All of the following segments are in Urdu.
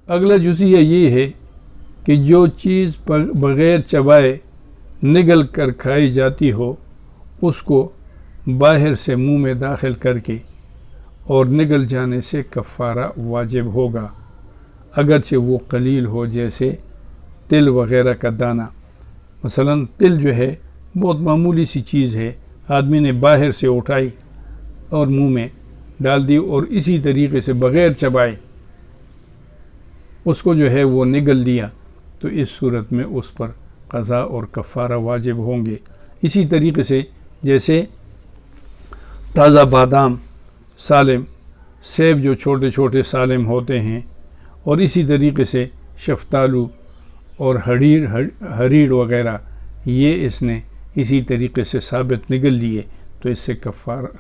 اگلا جزیہ یہ ہے کہ جو چیز بغیر چبائے نگل کر کھائی جاتی ہو اس کو باہر سے منہ میں داخل کر کے اور نگل جانے سے کفارہ واجب ہوگا، اگرچہ وہ قلیل ہو، جیسے تل وغیرہ کا دانہ۔ مثلا تل جو ہے بہت معمولی سی چیز ہے، آدمی نے باہر سے اٹھائی اور منہ میں ڈال دی اور اسی طریقے سے بغیر چبائے اس کو جو ہے وہ نگل دیا، تو اس صورت میں اس پر قضا اور کفارہ واجب ہوں گے۔ اسی طریقے سے جیسے تازہ بادام سالم، سیب جو چھوٹے چھوٹے سالم ہوتے ہیں، اور اسی طریقے سے شفتالو اور ہریڑ وغیرہ، یہ اس نے اسی طریقے سے ثابت نگل لیے، تو اس سے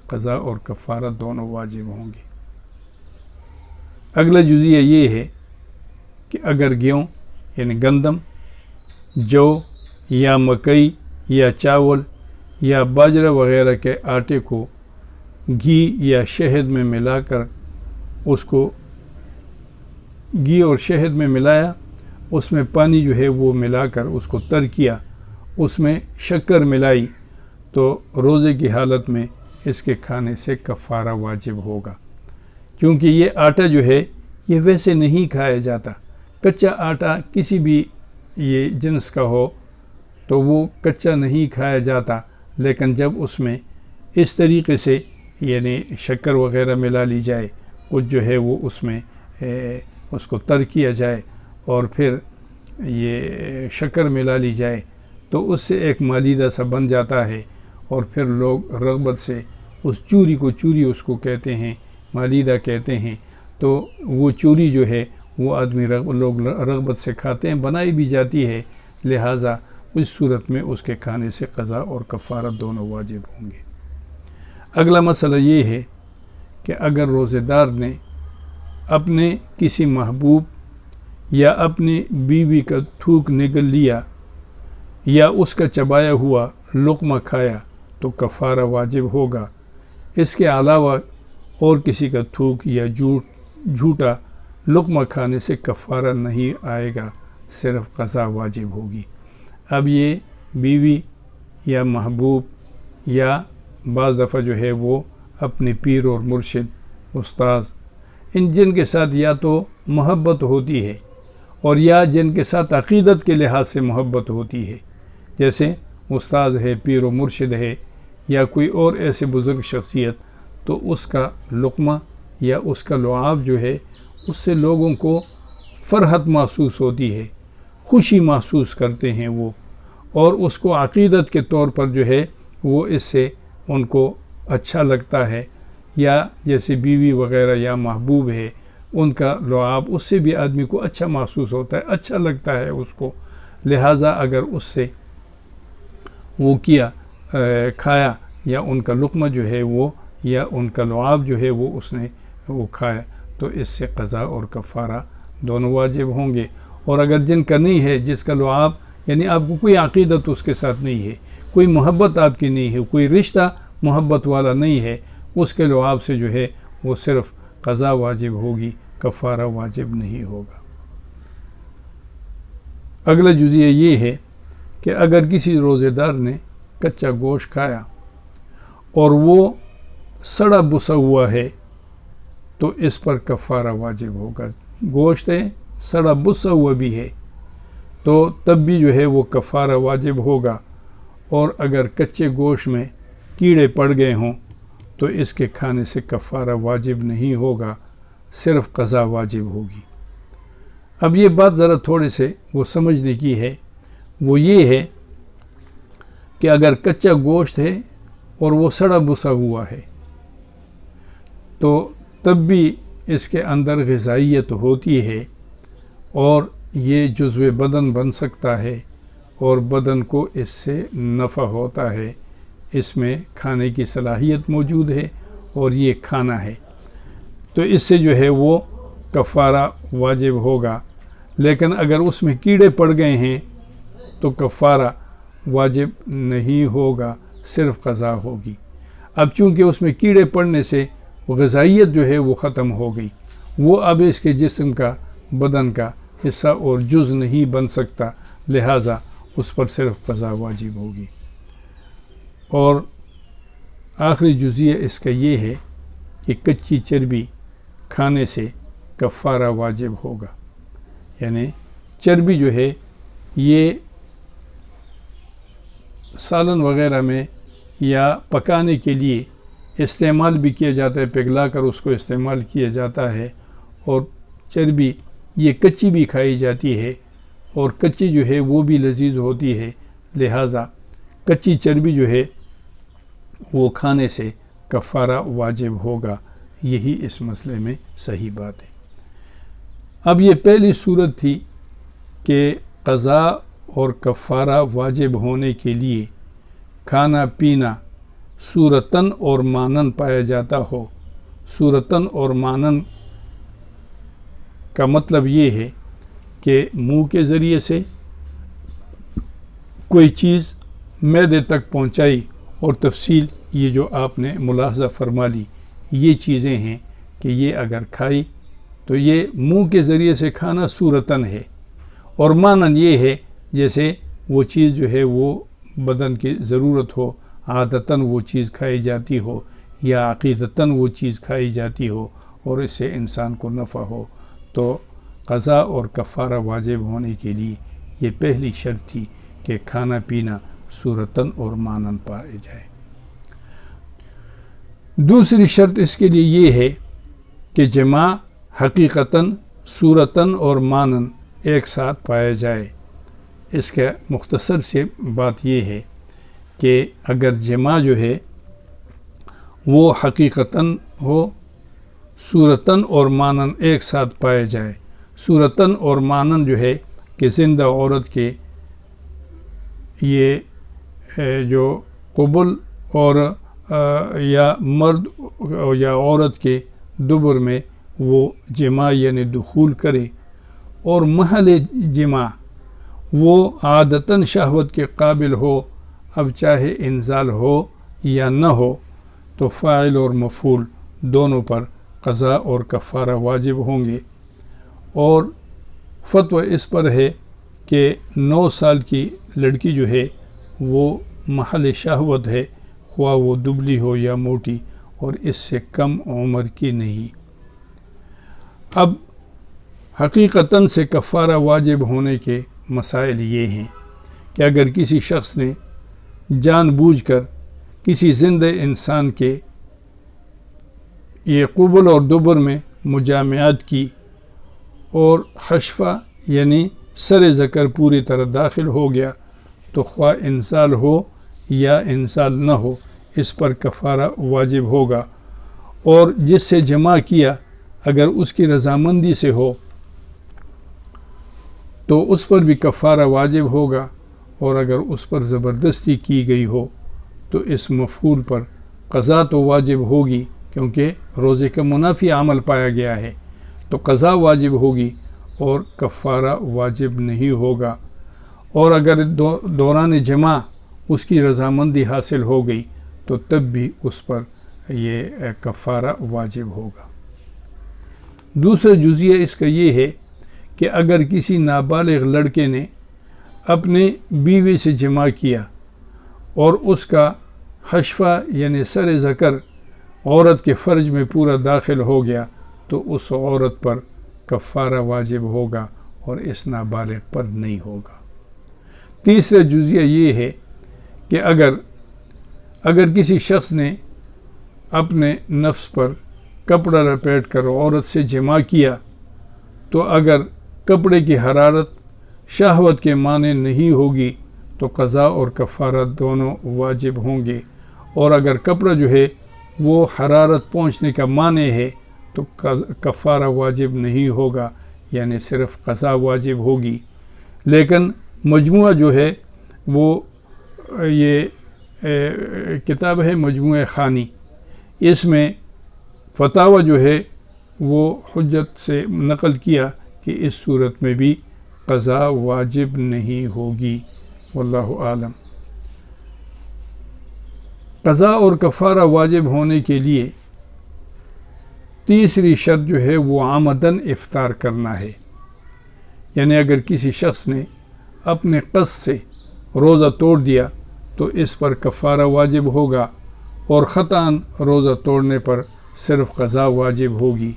قضا اور کفارہ دونوں واجب ہوں گے۔ اگلا جزیہ یہ ہے کہ اگر گیہوں یعنی گندم، جو یا مکئی یا چاول یا باجرہ وغیرہ کے آٹے کو گھی یا شہد میں ملا کر اس کو گھی اور شہد میں ملایا، اس میں پانی جو ہے وہ ملا کر اس کو تر کیا، اس میں شکر ملائی، تو روزے کی حالت میں اس کے کھانے سے کفارہ واجب ہوگا، کیونکہ یہ آٹا جو ہے یہ ویسے نہیں کھایا جاتا۔ کچا آٹا کسی بھی یہ جنس کا ہو تو وہ کچا نہیں کھایا جاتا، لیکن جب اس میں اس طریقے سے یعنی شکر وغیرہ ملا لی جائے، کچھ جو ہے وہ اس میں اس کو تر کیا جائے اور پھر یہ شکر ملا لی جائے، تو اس سے ایک مالیدہ سا بن جاتا ہے، اور پھر لوگ رغبت سے اس چوری اس کو کہتے ہیں، مالیدہ کہتے ہیں، تو وہ چوری جو ہے وہ آدمی لوگ رغبت سے کھاتے ہیں، بنائی بھی جاتی ہے، لہٰذا اس صورت میں اس کے کھانے سے قضا اور کفارہ دونوں واجب ہوں گے۔ اگلا مسئلہ یہ ہے کہ اگر روزے دار نے اپنے کسی محبوب یا اپنی بیوی کا تھوک نگل لیا یا اس کا چبایا ہوا لقمہ کھایا تو کفارہ واجب ہوگا۔ اس کے علاوہ اور کسی کا تھوک یا جھوٹا لقمہ کھانے سے کفارہ نہیں آئے گا، صرف قضا واجب ہوگی۔ اب یہ بیوی یا محبوب یا بعض دفعہ جو ہے وہ اپنے پیر اور مرشد، استاذ، جن کے ساتھ یا تو محبت ہوتی ہے اور یا جن کے ساتھ عقیدت کے لحاظ سے محبت ہوتی ہے، جیسے استاذ ہے، پیر و مرشد ہے، یا کوئی اور ایسے بزرگ شخصیت، تو اس کا لقمہ یا اس کا لعاب جو ہے اس سے لوگوں کو فرحت محسوس ہوتی ہے، خوشی محسوس کرتے ہیں وہ، اور اس کو عقیدت کے طور پر جو ہے وہ اس سے ان کو اچھا لگتا ہے، یا جیسے بیوی وغیرہ یا محبوب ہے ان کا لعاب، اس سے بھی آدمی کو اچھا محسوس ہوتا ہے، اچھا لگتا ہے اس کو، لہٰذا اگر اس سے وہ کھایا یا ان کا لقمہ جو ہے وہ یا ان کا لعاب جو ہے وہ اس نے وہ کھایا، تو اس سے قضا اور کفارہ دونوں واجب ہوں گے۔ اور اگر جن کا نہیں ہے، جس کا لعاب یعنی آپ کو کوئی عقیدت اس کے ساتھ نہیں ہے، کوئی محبت آپ کی نہیں ہے، کوئی رشتہ محبت والا نہیں ہے، اس کے لعاب سے جو ہے وہ صرف قضا واجب ہوگی، کفارہ واجب نہیں ہوگا۔ اگلا جزیہ یہ ہے کہ اگر کسی روزے دار نے کچا گوشت کھایا اور وہ سڑا بسا ہوا ہے تو اس پر کفارہ واجب ہوگا۔ گوشت ہے، سڑا بسا ہوا بھی ہے، تو تب بھی جو ہے وہ کفارہ واجب ہوگا، اور اگر کچے گوشت میں کیڑے پڑ گئے ہوں تو اس کے کھانے سے کفارہ واجب نہیں ہوگا، صرف قضا واجب ہوگی۔ اب یہ بات ذرا تھوڑے سے وہ سمجھنے کی ہے، وہ یہ ہے کہ اگر کچا گوشت ہے اور وہ سڑا بسا ہوا ہے تو تب بھی اس کے اندر غذائیت ہوتی ہے، اور یہ جزو بدن بن سکتا ہے، اور بدن کو اس سے نفع ہوتا ہے، اس میں کھانے کی صلاحیت موجود ہے اور یہ کھانا ہے، تو اس سے جو ہے وہ کفارہ واجب ہوگا۔ لیکن اگر اس میں کیڑے پڑ گئے ہیں تو کفارہ واجب نہیں ہوگا، صرف قضا ہوگی۔ اب چونکہ اس میں کیڑے پڑنے سے غذائیت جو ہے وہ ختم ہو گئی، وہ اب اس کے جسم کا، بدن کا حصہ اور جز نہیں بن سکتا، لہٰذا اس پر صرف قضا واجب ہوگی۔ اور آخری جزیہ اس کا یہ ہے کہ کچی چربی کھانے سے کفارہ واجب ہوگا، یعنی چربی جو ہے یہ سالن وغیرہ میں یا پکانے کے لیے استعمال بھی کیا جاتا ہے، پگھلا کر اس کو استعمال کیا جاتا ہے، اور چربی یہ کچی بھی کھائی جاتی ہے، اور کچی جو ہے وہ بھی لذیذ ہوتی ہے، لہٰذا کچی چربی جو ہے وہ کھانے سے کفارہ واجب ہوگا۔ یہی اس مسئلے میں صحیح بات ہے۔ اب یہ پہلی صورت تھی کہ قضا اور کفارہ واجب ہونے کے لیے کھانا پینا صورتاً اور مانن پایا جاتا ہو۔ صورتاً اور مانن کا مطلب یہ ہے کہ منہ کے ذریعے سے کوئی چیز معدے تک پہنچائی، اور تفصیل یہ جو آپ نے ملاحظہ فرما لی، یہ چیزیں ہیں کہ یہ اگر کھائی تو یہ منہ کے ذریعے سے کھانا صورتاً ہے، اور مانن یہ ہے جیسے وہ چیز جو ہے وہ بدن کی ضرورت ہو، عادتاً وہ چیز کھائی جاتی ہو یا عقیدتاً وہ چیز کھائی جاتی ہو اور اس سے انسان کو نفع ہو، تو قضا اور کفارہ واجب ہونے کے لیے یہ پہلی شرط تھی کہ کھانا پینا صورتاً اور مانن پائے جائے۔ دوسری شرط اس کے لیے یہ ہے کہ جماع حقیقتاً صورتاً اور مانن ایک ساتھ پایا جائے۔ اس کا مختصر سے بات یہ ہے کہ اگر جماع جو ہے وہ حقیقتاً ہو، صورتاً اور مانن ایک ساتھ پائے جائے۔ صورتاً اور مانن جو ہے کہ زندہ عورت کے یہ جو قبل اور یا مرد یا عورت کے دبر میں وہ جماع یعنی دخول کرے، اور محل جماع وہ عادتاً شہوت کے قابل ہو، اب چاہے انزال ہو یا نہ ہو، تو فاعل اور مفعول دونوں پر قضا اور کفارہ واجب ہوں گے۔ اور فتویٰ اس پر ہے کہ 9 سال کی لڑکی جو ہے وہ محل شہوت ہے، خواہ وہ دبلی ہو یا موٹی، اور اس سے کم عمر کی نہیں۔ اب حقیقتاً سے کفارہ واجب ہونے کے مسائل یہ ہیں کہ اگر کسی شخص نے جان بوجھ کر کسی زندہ انسان کے یہ قبل اور دبر میں مجامعات کی، اور حشفہ یعنی سر ذکر پوری طرح داخل ہو گیا، تو خواہ انزال ہو یا انزال نہ ہو، اس پر کفارہ واجب ہوگا۔ اور جس سے جماع کیا اگر اس کی رضامندی سے ہو تو اس پر بھی کفارہ واجب ہوگا، اور اگر اس پر زبردستی کی گئی ہو تو اس مفعول پر قضا تو واجب ہوگی، کیونکہ روزے کا منافی عمل پایا گیا ہے، تو قضا واجب ہوگی اور کفارہ واجب نہیں ہوگا۔ اور اگر دوران جماع اس کی رضامندی حاصل ہو گئی تو تب بھی اس پر یہ کفارہ واجب ہوگا۔ دوسرا جزیہ اس کا یہ ہے کہ اگر کسی نابالغ لڑکے نے اپنے بیوی سے جماع کیا اور اس کا حشفہ یعنی سر ذکر عورت کے فرج میں پورا داخل ہو گیا، تو اس عورت پر کفارہ واجب ہوگا اور اس نابالغ پر نہیں ہوگا۔ تیسرا جزیہ یہ ہے کہ اگر کسی شخص نے اپنے نفس پر کپڑا لپیٹ کر عورت سے جماع کیا، تو اگر کپڑے کی حرارت شہوت کے معنی نہیں ہوگی تو قضا اور کفارہ دونوں واجب ہوں گے، اور اگر کپڑا جو ہے وہ حرارت پہنچنے کا معنی ہے تو کفارہ واجب نہیں ہوگا، یعنی صرف قضا واجب ہوگی۔ لیکن مجموعہ جو ہے وہ یہ کتاب ہے مجموعہ خانی، اس میں فتاوی جو ہے وہ حجت سے نقل کیا کہ اس صورت میں بھی قضا واجب نہیں ہوگی، واللہ عالم۔ قضا اور کفارہ واجب ہونے کے لیے تیسری شرط جو ہے وہ عمدن افطار کرنا ہے، یعنی اگر کسی شخص نے اپنے قصد سے روزہ توڑ دیا تو اس پر کفارہ واجب ہوگا، اور خطاً روزہ توڑنے پر صرف قضا واجب ہوگی۔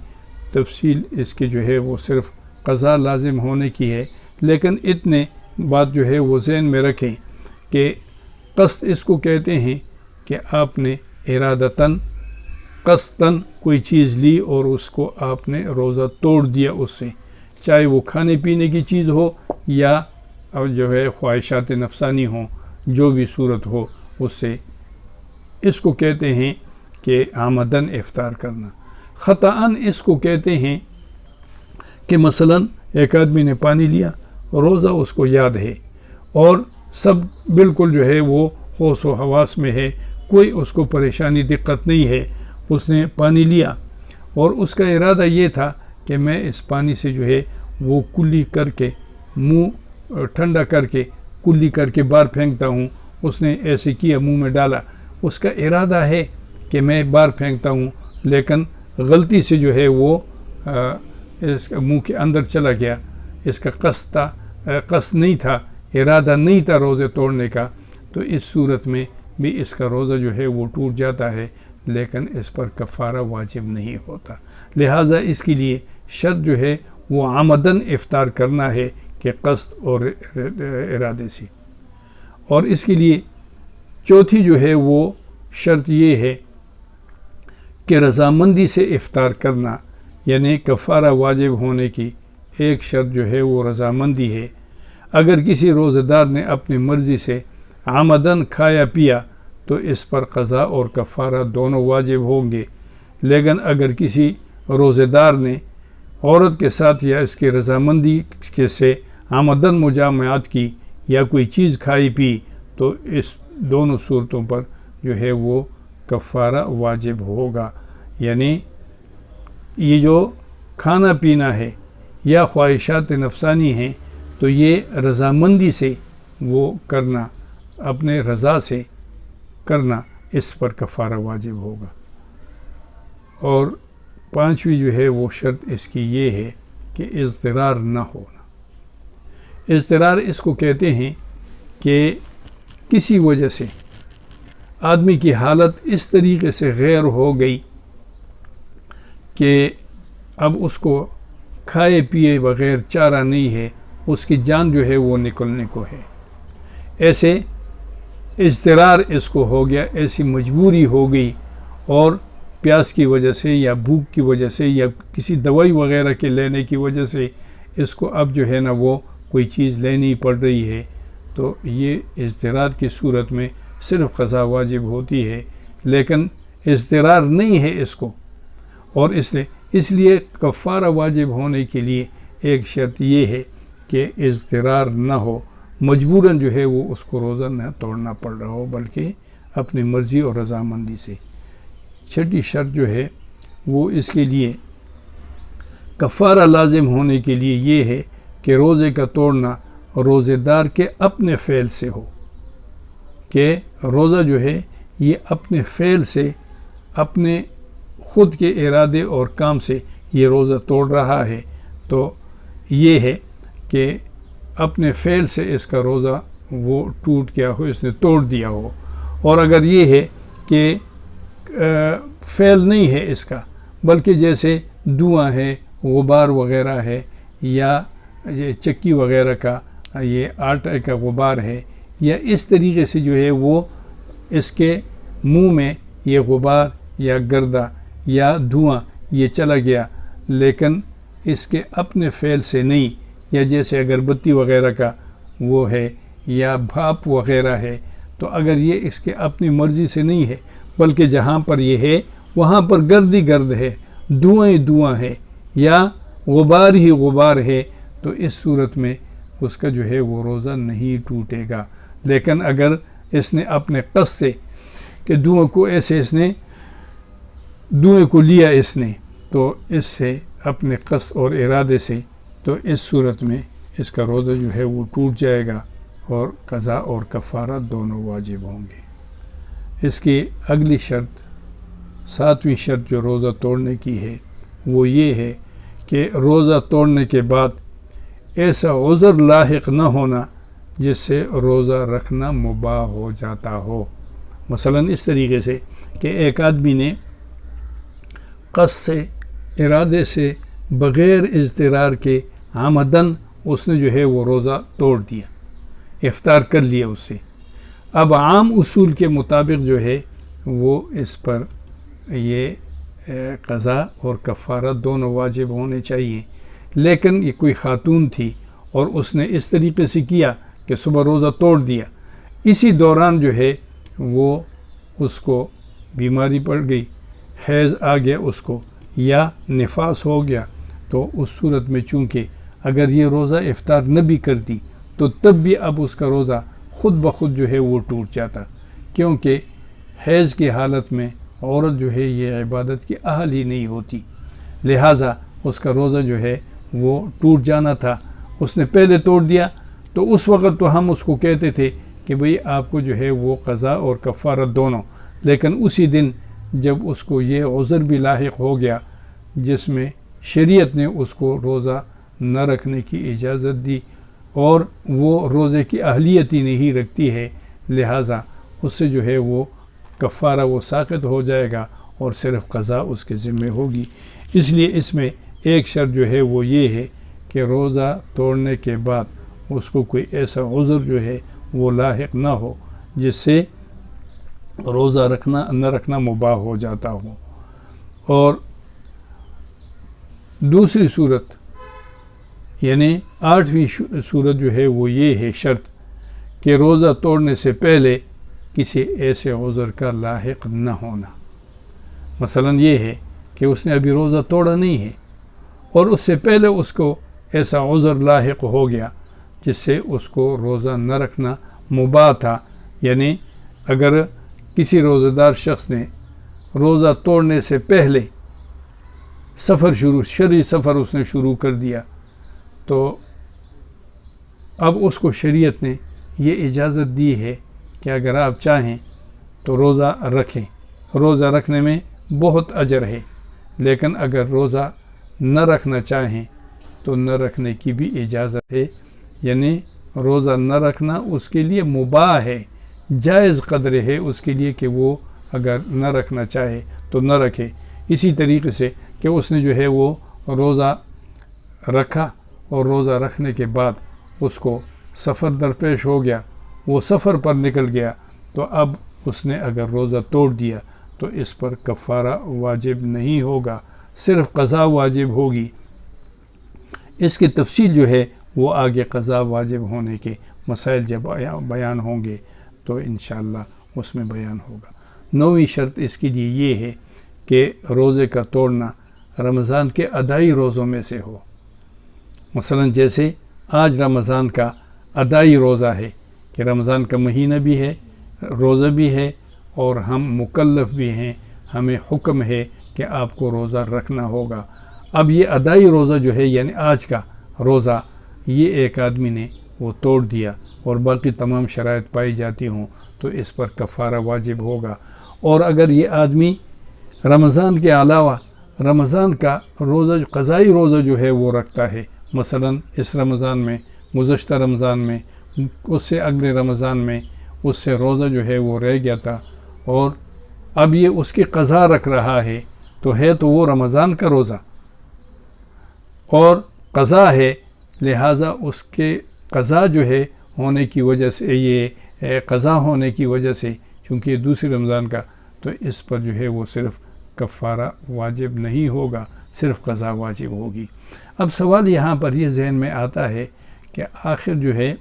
تفصیل اس کی جو ہے وہ صرف قضا لازم ہونے کی ہے، لیکن اتنے بات جو ہے وہ ذہن میں رکھیں کہ قصد اس کو کہتے ہیں کہ آپ نے ارادتاً قصداً کوئی چیز لی اور اس کو آپ نے روزہ توڑ دیا اس سے، چاہے وہ کھانے پینے کی چیز ہو یا جو ہے خواہشات نفسانی ہوں، جو بھی صورت ہو اس سے، اس کو کہتے ہیں کہ عمدن افطار کرنا۔ خطاً اس کو کہتے ہیں کہ مثلاً ایک آدمی نے پانی لیا، روزہ اس کو یاد ہے اور سب بالکل جو ہے وہ ہوش و حواس میں ہے، کوئی اس کو پریشانی دقت نہیں ہے، اس نے پانی لیا اور اس کا ارادہ یہ تھا کہ میں اس پانی سے جو ہے وہ کلی کر کے منہ ٹھنڈا کر کے کلی کر کے باہر پھینکتا ہوں، اس نے ایسے کیا، منہ میں ڈالا، اس کا ارادہ ہے کہ میں باہر پھینکتا ہوں، لیکن غلطی سے جو ہے وہ اس کا منہ کے اندر چلا گیا، اس کا قصد نہیں تھا، ارادہ نہیں تھا روزے توڑنے کا، تو اس صورت میں بھی اس کا روزہ جو ہے وہ ٹوٹ جاتا ہے، لیکن اس پر کفارہ واجب نہیں ہوتا۔ لہٰذا اس کے لیے شرط جو ہے وہ عمدن افطار کرنا ہے کہ قصد اور ارادے سے۔ اور اس کے لیے چوتھی جو ہے وہ شرط یہ ہے کہ رضامندی سے افطار کرنا، یعنی کفارہ واجب ہونے کی ایک شرط جو ہے وہ رضامندی ہے۔ اگر کسی روزہ دار نے اپنی مرضی سے عمدن کھایا پیا تو اس پر قضا اور کفارہ دونوں واجب ہوں گے، لیکن اگر کسی روزہ دار نے عورت کے ساتھ یا اس کی رضامندی کے سے عمدن مجامعات کی یا کوئی چیز کھائی پی تو اس دونوں صورتوں پر جو ہے وہ کفارہ واجب ہوگا۔ یعنی یہ جو کھانا پینا ہے یا خواہشات نفسانی ہیں تو یہ رضامندی سے وہ کرنا، اپنے رضا سے کرنا، اس پر کفارہ واجب ہوگا۔ اور پانچویں جو ہے وہ شرط اس کی یہ ہے کہ اضطرار نہ ہونا۔ اضطرار اس کو کہتے ہیں کہ کسی وجہ سے آدمی کی حالت اس طریقے سے غیر ہو گئی کہ اب اس کو کھائے پیے بغیر چارہ نہیں ہے، اس کی جان جو ہے وہ نکلنے کو ہے، ایسے اضطرار اس کو ہو گیا، ایسی مجبوری ہو گئی، اور پیاس کی وجہ سے یا بھوک کی وجہ سے یا کسی دوائی وغیرہ کے لینے کی وجہ سے اس کو اب جو ہے نا وہ کوئی چیز لینی پڑ رہی ہے، تو یہ اضطرار کی صورت میں صرف قضا واجب ہوتی ہے، لیکن اضطرار نہیں ہے اس کو، اور اس لیے کفارہ واجب ہونے کے لیے ایک شرط یہ ہے کہ اضطرار نہ ہو، مجبوراً جو ہے وہ اس کو روزہ نہ توڑنا پڑ رہا ہو بلکہ اپنی مرضی اور رضامندی سے۔ چھٹی شرط جو ہے وہ اس کے لیے کفارہ لازم ہونے کے لیے یہ ہے کہ روزے کا توڑنا روزے دار کے اپنے فعل سے ہو، کہ روزہ جو ہے یہ اپنے فعل سے، اپنے خود کے ارادے اور کام سے یہ روزہ توڑ رہا ہے، تو یہ ہے کہ اپنے فعل سے اس کا روزہ وہ ٹوٹ گیا ہو، اس نے توڑ دیا ہو۔ اور اگر یہ ہے کہ فعل نہیں ہے اس کا، بلکہ جیسے دھواں ہے، غبار وغیرہ ہے، یا یہ چکی وغیرہ کا یہ آٹے کا غبار ہے، یا اس طریقے سے جو ہے وہ اس کے منہ میں یہ غبار یا گردہ یا دھواں یہ چلا گیا، لیکن اس کے اپنے فعل سے نہیں، یا جیسے اگربتی وغیرہ کا وہ ہے یا بھاپ وغیرہ ہے، تو اگر یہ اس کے اپنی مرضی سے نہیں ہے بلکہ جہاں پر یہ ہے وہاں پر گرد ہی گرد ہے، دھواں ہی دھواں ہے، یا غبار ہی غبار ہے، تو اس صورت میں اس کا جو ہے وہ روزہ نہیں ٹوٹے گا۔ لیکن اگر اس نے اپنے قصد سے کہ دھواں کو ایسے اس نے دھوئیں کو لیا اس نے، تو اس سے اپنے قصد اور ارادے سے، تو اس صورت میں اس کا روزہ جو ہے وہ ٹوٹ جائے گا اور قضا اور کفارہ دونوں واجب ہوں گے۔ اس کی اگلی شرط 7ویں شرط جو روزہ توڑنے کی ہے وہ یہ ہے کہ روزہ توڑنے کے بعد ایسا عذر لاحق نہ ہونا جس سے روزہ رکھنا مباح ہو جاتا ہو۔ مثلا اس طریقے سے کہ ایک آدمی نے قصد سے، ارادے سے، بغیر اضطرار کے عمدن اس نے جو ہے وہ روزہ توڑ دیا، افطار کر لیا اس سے۔ اب عام اصول کے مطابق جو ہے وہ اس پر یہ قضا اور کفارہ دونوں واجب ہونے چاہیے، لیکن یہ کوئی خاتون تھی اور اس نے اس طریقے سے کیا کہ صبح روزہ توڑ دیا، اسی دوران جو ہے وہ اس کو بیماری پڑ گئی، حیض آ گیا اس کو یا نفاس ہو گیا، تو اس صورت میں چونکہ اگر یہ روزہ افطار نہ بھی کرتی تو تب بھی اب اس کا روزہ خود بخود جو ہے وہ ٹوٹ جاتا، کیونکہ حیض کی حالت میں عورت جو ہے یہ عبادت کی اہل ہی نہیں ہوتی، لہٰذا اس کا روزہ جو ہے وہ ٹوٹ جانا تھا۔ اس نے پہلے توڑ دیا تو اس وقت تو ہم اس کو کہتے تھے کہ بھئی آپ کو جو ہے وہ قضا اور کفارت دونوں، لیکن اسی دن جب اس کو یہ عذر بھی لاحق ہو گیا جس میں شریعت نے اس کو روزہ نہ رکھنے کی اجازت دی اور وہ روزے کی اہلیت ہی نہیں رکھتی ہے، لہٰذا اس سے جو ہے وہ کفارہ وہ ساقط ہو جائے گا اور صرف قضا اس کے ذمہ ہوگی۔ اس لیے اس میں ایک شرط جو ہے وہ یہ ہے کہ روزہ توڑنے کے بعد اس کو کوئی ایسا عذر جو ہے وہ لاحق نہ ہو جس سے روزہ نہ رکھنا مباح ہو جاتا ہو۔ اور دوسری صورت یعنی 8ویں صورت جو ہے وہ یہ ہے شرط کہ روزہ توڑنے سے پہلے کسی ایسے عذر کا لاحق نہ ہونا۔ مثلا یہ ہے کہ اس نے ابھی روزہ توڑا نہیں ہے اور اس سے پہلے اس کو ایسا عذر لاحق ہو گیا جس سے اس کو روزہ نہ رکھنا مباح تھا، یعنی اگر کسی روزہ دار شخص نے روزہ توڑنے سے پہلے شرعی سفر اس نے شروع کر دیا تو اب اس کو شریعت نے یہ اجازت دی ہے کہ اگر آپ چاہیں تو روزہ رکھیں، روزہ رکھنے میں بہت اجر ہے، لیکن اگر روزہ نہ رکھنا چاہیں تو نہ رکھنے کی بھی اجازت ہے، یعنی روزہ نہ رکھنا اس کے لیے مباح ہے، جائز قدر ہے اس کے لیے کہ وہ اگر نہ رکھنا چاہے تو نہ رکھے۔ اسی طریقے سے کہ اس نے جو ہے وہ روزہ رکھا اور روزہ رکھنے کے بعد اس کو سفر درپیش ہو گیا، وہ سفر پر نکل گیا، تو اب اس نے اگر روزہ توڑ دیا تو اس پر کفارہ واجب نہیں ہوگا، صرف قضا واجب ہوگی۔ اس کی تفصیل جو ہے وہ آگے قضا واجب ہونے کے مسائل جب بیان ہوں گے تو انشاءاللہ اس میں بیان ہوگا۔ 9ویں شرط اس کے لیے یہ ہے کہ روزے کا توڑنا رمضان کے ادائی روزوں میں سے ہو۔ مثلا جیسے آج رمضان کا ادائی روزہ ہے کہ رمضان کا مہینہ بھی ہے، روزہ بھی ہے اور ہم مکلف بھی ہیں، ہمیں حکم ہے کہ آپ کو روزہ رکھنا ہوگا۔ اب یہ ادائی روزہ جو ہے یعنی آج کا روزہ یہ ایک آدمی نے وہ توڑ دیا اور باقی تمام شرائط پائی جاتی ہوں تو اس پر کفارہ واجب ہوگا۔ اور اگر یہ آدمی رمضان کے علاوہ رمضان کا روزہ قضائی روزہ جو ہے وہ رکھتا ہے، مثلا اس رمضان میں، گزشتہ رمضان میں، اس سے اگلے رمضان میں اس سے روزہ جو ہے وہ رہ گیا تھا اور اب یہ اس کی قضا رکھ رہا ہے تو وہ رمضان کا روزہ اور قضا ہے، لہٰذا اس کے قضا جو ہے ہونے کی وجہ سے یہ قضا ہونے کی وجہ سے چونکہ دوسری رمضان کا تو اس پر جو ہے وہ صرف کفارہ واجب نہیں ہوگا، صرف قضا واجب ہوگی۔ اب سوال یہاں پر یہ ذہن میں آتا ہے کہ آخر جو ہے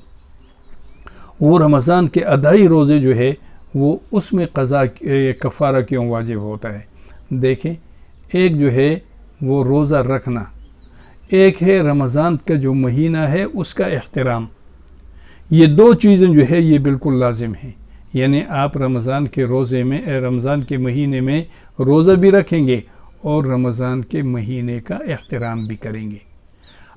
وہ رمضان کے ادائی روزے جو ہے وہ اس میں قضا کفارہ کیوں واجب ہوتا ہے؟ دیکھیں، ایک جو ہے وہ روزہ رکھنا، ایک ہے رمضان کا جو مہینہ ہے اس کا احترام، یہ دو چیزیں جو ہے یہ بالکل لازم ہیں، یعنی آپ رمضان کے روزے میں رمضان کے مہینے میں روزہ بھی رکھیں گے اور رمضان کے مہینے کا احترام بھی کریں گے۔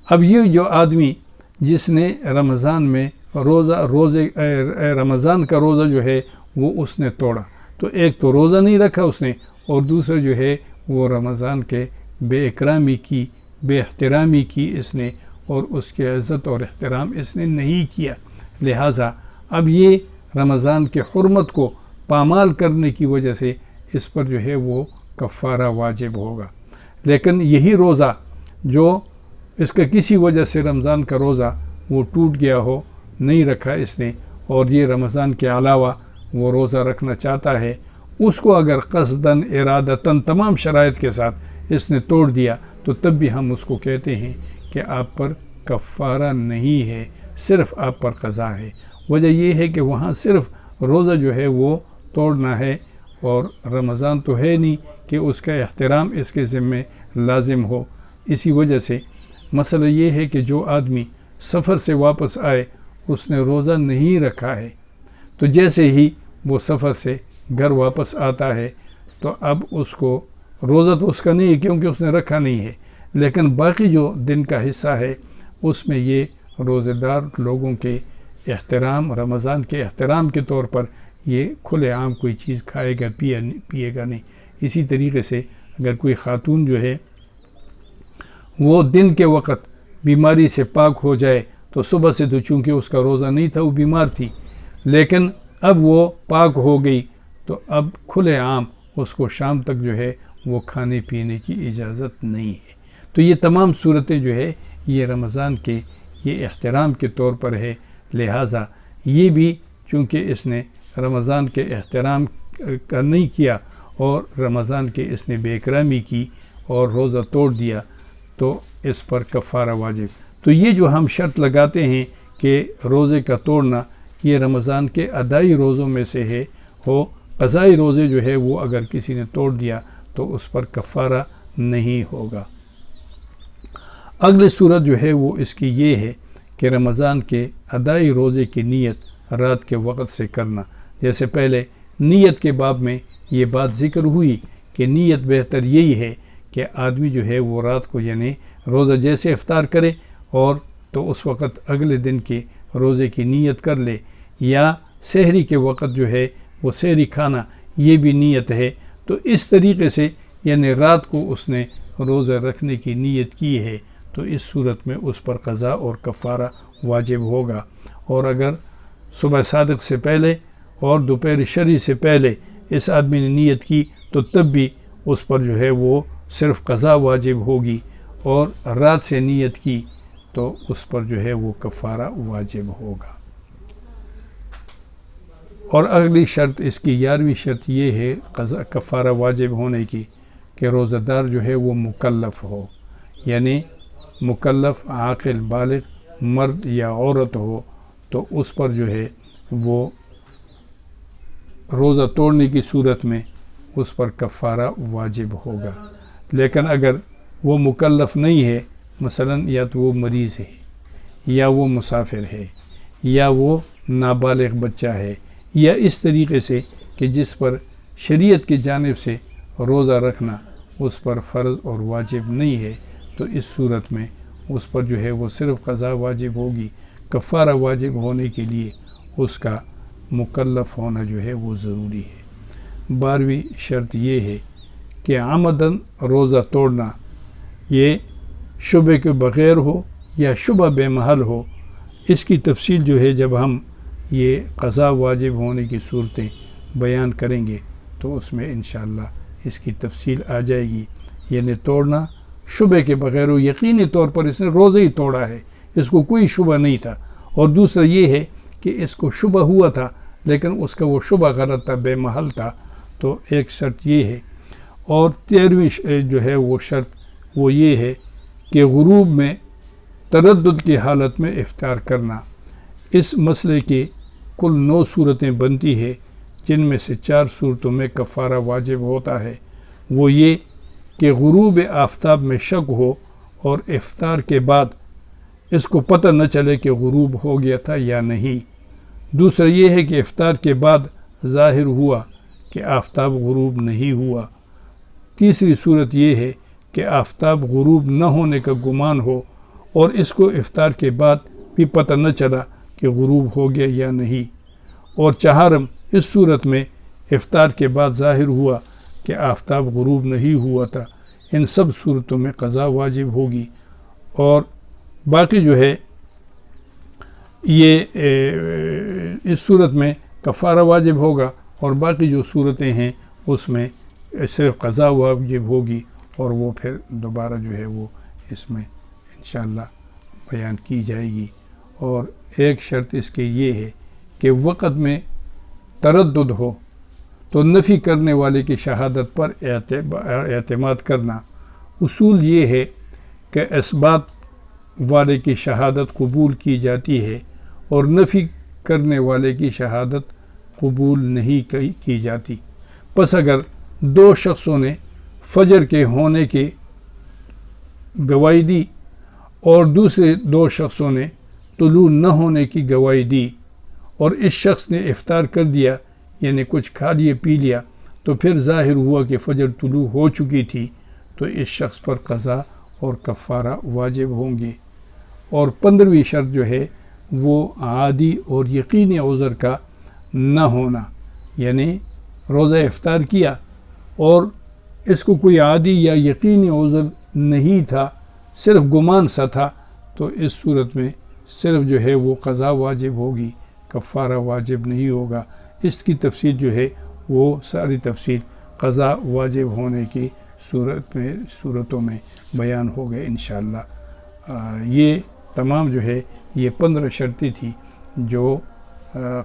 اب یہ جو آدمی جس نے رمضان میں رمضان کا روزہ جو ہے وہ اس نے توڑا تو ایک تو روزہ نہیں رکھا اس نے، اور دوسرا جو ہے وہ رمضان کے بے اکرامی کی، بے احترامی کی اس نے، اور اس کی عزت اور احترام اس نے نہیں کیا۔ لہٰذا اب یہ رمضان کے حرمت کو پامال کرنے کی وجہ سے اس پر جو ہے وہ کفارہ واجب ہوگا۔ لیکن یہی روزہ جو اس کا کسی وجہ سے رمضان کا روزہ وہ ٹوٹ گیا ہو، نہیں رکھا اس نے، اور یہ رمضان کے علاوہ وہ روزہ رکھنا چاہتا ہے، اس کو اگر قصداً ارادتاً تمام شرائط کے ساتھ اس نے توڑ دیا تو تب بھی ہم اس کو کہتے ہیں کہ آپ پر کفارہ نہیں ہے، صرف آپ پر قضا ہے۔ وجہ یہ ہے کہ وہاں صرف روزہ جو ہے وہ توڑنا ہے، اور رمضان تو ہے نہیں کہ اس کا احترام اس کے ذمے لازم ہو۔ اسی وجہ سے مسئلہ یہ ہے کہ جو آدمی سفر سے واپس آئے، اس نے روزہ نہیں رکھا ہے، تو جیسے ہی وہ سفر سے گھر واپس آتا ہے تو اب اس کو روزہ تو اس کا نہیں ہے کیونکہ اس نے رکھا نہیں ہے، لیکن باقی جو دن کا حصہ ہے اس میں یہ روزہ دار لوگوں کے احترام، رمضان کے احترام کے طور پر یہ کھلے عام کوئی چیز کھائے گا، پیے گا نہیں۔ اسی طریقے سے اگر کوئی خاتون جو ہے وہ دن کے وقت بیماری سے پاک ہو جائے تو صبح سے تو چونکہ اس کا روزہ نہیں تھا، وہ بیمار تھی، لیکن اب وہ پاک ہو گئی تو اب کھلے عام اس کو شام تک جو ہے وہ کھانے پینے کی اجازت نہیں ہے۔ تو یہ تمام صورتیں جو ہے یہ رمضان کے یہ احترام کے طور پر ہے، لہٰذا یہ بھی چونکہ اس نے رمضان کے احترام کا نہیں کیا اور رمضان کے اس نے بے اکرامی کی اور روزہ توڑ دیا تو اس پر کفارہ واجب۔ تو یہ جو ہم شرط لگاتے ہیں کہ روزے کا توڑنا یہ رمضان کے ادائی روزوں میں سے ہے، ہو قضائی روزے جو ہے وہ اگر کسی نے توڑ دیا تو اس پر کفارہ نہیں ہوگا۔ اگلی صورت جو ہے وہ اس کی یہ ہے کہ رمضان کے ادائی روزے کی نیت رات کے وقت سے کرنا۔ جیسے پہلے نیت کے باب میں یہ بات ذکر ہوئی کہ نیت بہتر یہی ہے کہ آدمی جو ہے وہ رات کو یعنی روزہ جیسے افطار کرے اور تو اس وقت اگلے دن کے روزے کی نیت کر لے، یا سحری کے وقت جو ہے وہ سحری کھانا یہ بھی نیت ہے۔ تو اس طریقے سے یعنی رات کو اس نے روزہ رکھنے کی نیت کی ہے تو اس صورت میں اس پر قضا اور کفارہ واجب ہوگا۔ اور اگر صبح صادق سے پہلے اور دوپہر شری سے پہلے اس آدمی نے نیت کی تو تب بھی اس پر جو ہے وہ صرف قضا واجب ہوگی، اور رات سے نیت کی تو اس پر جو ہے وہ کفارہ واجب ہوگا۔ اور اگلی شرط اس کی 11ویں شرط یہ ہے قضا کفارہ واجب ہونے کی کہ روزہ دار جو ہے وہ مکلف ہو، یعنی مکلف عاقل بالغ مرد یا عورت ہو تو اس پر جو ہے وہ روزہ توڑنے کی صورت میں اس پر کفارہ واجب ہوگا۔ لیکن اگر وہ مکلف نہیں ہے، مثلا یا تو وہ مریض ہے یا وہ مسافر ہے یا وہ نابالغ بچہ ہے، یا اس طریقے سے کہ جس پر شریعت کی جانب سے روزہ رکھنا اس پر فرض اور واجب نہیں ہے، تو اس صورت میں اس پر جو ہے وہ صرف قضا واجب ہوگی۔ کفارہ واجب ہونے کے لیے اس کا مکلف ہونا جو ہے وہ ضروری ہے۔ 12ویں شرط یہ ہے کہ عمداً روزہ توڑنا یہ شبہ کے بغیر ہو یا شبہ بے محل ہو۔ اس کی تفصیل جو ہے جب ہم یہ قضا واجب ہونے کی صورتیں بیان کریں گے تو اس میں انشاءاللہ اس کی تفصیل آ جائے گی۔ یعنی توڑنا شبہ کے بغیر ہو، یقینی طور پر اس نے روزہ ہی توڑا ہے، اس کو کوئی شبہ نہیں تھا، اور دوسرا یہ ہے کہ اس کو شبہ ہوا تھا لیکن اس کا وہ شبہ غلط تھا، بے محل تھا، تو ایک شرط یہ ہے۔ اور 13ویں جو ہے وہ شرط وہ یہ ہے کہ غروب میں تردد کی حالت میں افطار کرنا۔ اس مسئلے کی کل 9 صورتیں بنتی ہے، جن میں سے 4 صورتوں میں کفارہ واجب ہوتا ہے۔ وہ یہ کہ غروب آفتاب میں شک ہو اور افطار کے بعد اس کو پتہ نہ چلے کہ غروب ہو گیا تھا یا نہیں۔ دوسرا یہ ہے کہ افطار کے بعد ظاہر ہوا کہ آفتاب غروب نہیں ہوا۔ تیسری صورت یہ ہے کہ آفتاب غروب نہ ہونے کا گمان ہو اور اس کو افطار کے بعد بھی پتہ نہ چلا کہ غروب ہو گیا یا نہیں۔ اور چہارم اس صورت میں افطار کے بعد ظاہر ہوا کہ آفتاب غروب نہیں ہوا تھا، ان سب صورتوں میں قضا واجب ہوگی، اور باقی جو ہے یہ اس صورت میں کفارہ واجب ہوگا، اور باقی جو صورتیں ہیں اس میں صرف قضا واجب ہوگی، اور وہ پھر دوبارہ جو ہے وہ اس میں انشاءاللہ بیان کی جائے گی۔ اور ایک شرط اس کے یہ ہے کہ وقت میں تردد ہو تو نفی کرنے والے کی شہادت پر اعتماد کرنا۔ اصول یہ ہے کہ اثبات والے کی شہادت قبول کی جاتی ہے اور نفی کرنے والے کی شہادت قبول نہیں کی جاتی۔ پس اگر دو شخصوں نے فجر کے ہونے کی گواہی دی اور دوسرے دو شخصوں نے طلوع نہ ہونے کی گواہی دی، اور اس شخص نے افطار کر دیا یعنی کچھ کھا لیے پی لیا، تو پھر ظاہر ہوا کہ فجر طلوع ہو چکی تھی، تو اس شخص پر قضا اور کفارہ واجب ہوں گے۔ اور 15ویں شرط جو ہے وہ عادی اور یقینی عذر کا نہ ہونا، یعنی روزہ افطار کیا اور اس کو کوئی عادی یا یقینی عذر نہیں تھا، صرف گمان سا تھا، تو اس صورت میں صرف جو ہے وہ قضا واجب ہوگی، کفارہ واجب نہیں ہوگا۔ اس کی تفصیل جو ہے وہ ساری تفصیل قضا واجب ہونے کی صورتوں میں بیان ہو گئے انشاءاللہ۔ یہ تمام جو ہے یہ 15 شرطیں تھی جو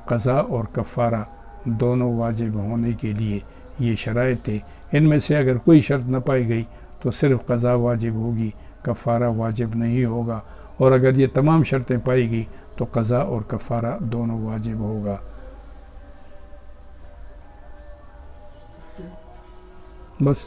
قضا اور کفارہ دونوں واجب ہونے کے لیے یہ شرائط تھے۔ ان میں سے اگر کوئی شرط نہ پائی گئی تو صرف قضا واجب ہوگی، کفارہ واجب نہیں ہوگا، اور اگر یہ تمام شرطیں پائی گئی تو قضا اور کفارہ دونوں واجب ہوگا۔ بس